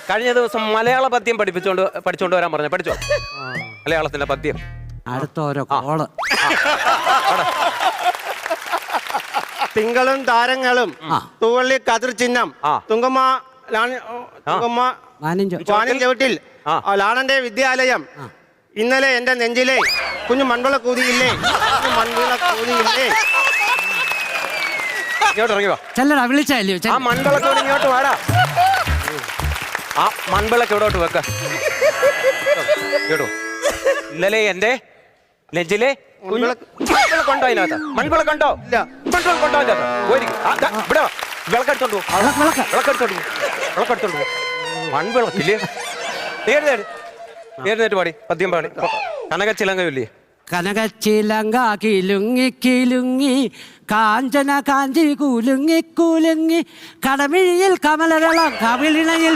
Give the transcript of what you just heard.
കഴിഞ്ഞ ദിവസം മലയാള പദ്യം പഠിച്ചോണ്ട് വരാൻ പറഞ്ഞു. പഠിച്ചോ മലയാളത്തിന്റെ പദ്യം? അടുത്ത ഓരോ കോള്. തിങ്കളും താരങ്ങളും തൂവള്ളി കതിർ ചിഹ്നം തുങ്കമ്മ വാനിൻ ചവിട്ടിൽ ലാണന്റെ വിദ്യാലയം ഇന്നലെ എന്റെ നെഞ്ചിലെ കുഞ്ഞു മൺവിള കൂതിയില്ലേ മൺവിള കൂതിയില്ലേ. ഇങ്ങോട്ട് ഇറങ്ങി വാ. ചെല്ലടാ വിളിച്ചല്ലോ. ആ മൺവിളക്കോട് ഇങ്ങോട്ട് വാടാ. ആ മൺവിളക്ക് ഇവിടോട്ട് വെക്ക. കേട്ടോ ഇന്നലെ എന്റെ നെഞ്ചിലെ മൺവിളക്കുണ്ടോ അതിനകത്ത്? മൺവിളക്കുണ്ടോ? മൺവിളക്കുണ്ടോ അതിനകത്ത്? ഇവിടെ വിളക്കെടുത്തോണ്ട് പോകും. വിളക്കെടുത്തോണ്ട് പോകും. മൺവിളക്കില്ലേ? ഏത് പാടി പദ്യം പാടി. കനകച്ചിലങ്കയില്ലേ? കനകച്ചിലങ്ക കിലുങ്ങി കിലുങ്ങി കാഞ്ചന കാഞ്ചി കുലുങ്ങി കുലുങ്ങി കടമിഴിയിൽ കമലവെള്ളം കവിളിണയിൽ